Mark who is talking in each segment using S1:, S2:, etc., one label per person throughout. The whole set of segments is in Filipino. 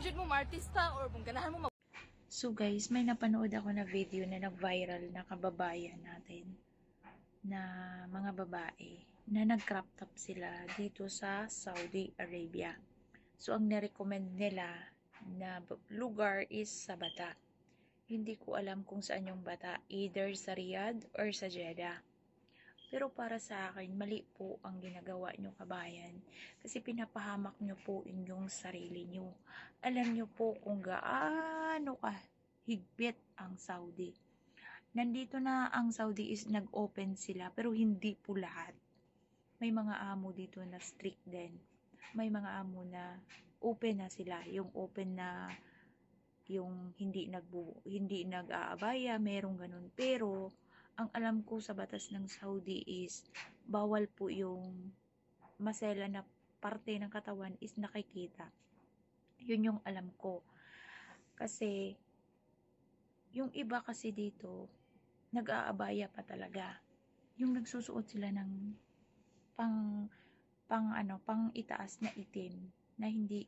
S1: jud mo artista or kung ganahan mo
S2: So guys, may napanood ako na video na nag-viral na kababayan natin na mga babae na nag-crop top sila dito sa Saudi Arabia. So ang nirecommend nila na lugar is sa Bata. Hindi ko alam kung saan yung Bata, either sa Riyadh or sa Jeddah. Pero para sa akin, mali po ang ginagawa nyo kabayan. Kasi pinapahamak nyo po inyong sarili nyo. Alam nyo po kung gaano ka higpit ang Saudi. Nandito na ang Saudi is nag-open sila pero hindi po lahat. May mga amo dito na strict din. May mga amo na open na sila. Yung open na yung hindi nag-aabaya, merong ganun. Pero ang alam ko sa batas ng Saudi is bawal po yung masela na parte ng katawan is nakikita. Yun yung alam ko. Kasi yung iba kasi dito nag-aabaya pa talaga. Yung nagsusuot sila ng pang itaas na itim na hindi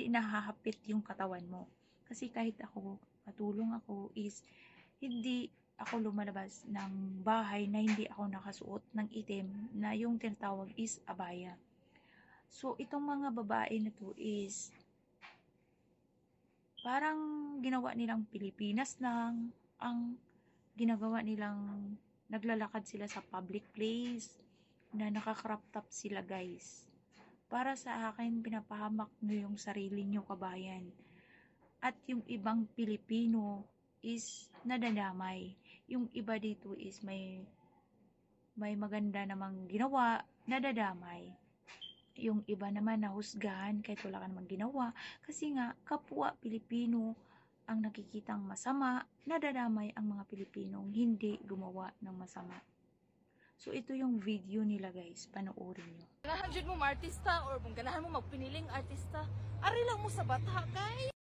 S2: na hahapit yung katawan mo. Kasi kahit ako, katulong ako is hindi ako lumalabas ng bahay na hindi ako nakasuot ng itim na yung tinatawag is abaya. So, itong mga babae na to is parang ginawa nilang Pilipinas lang, ang ginagawa nilang naglalakad sila sa public place na naka-crop top sila guys. Para sa akin, pinapahamak nyo yung sarili nyo kabayan. At yung ibang Pilipino is nadadamay. Yung iba dito is may maganda namang ginawa, nadadamay. Yung iba naman nahusgahan kahit wala ka namang ginawa. Kasi nga, kapwa Pilipino ang nakikitang masama, nadadamay ang mga Pilipinong hindi gumawa ng masama. So, ito yung video nila guys. Panoorin nyo.
S1: ganahan jud mo artista or kung ganahan mo magpiniling artista, ari lang mo sa Bata kay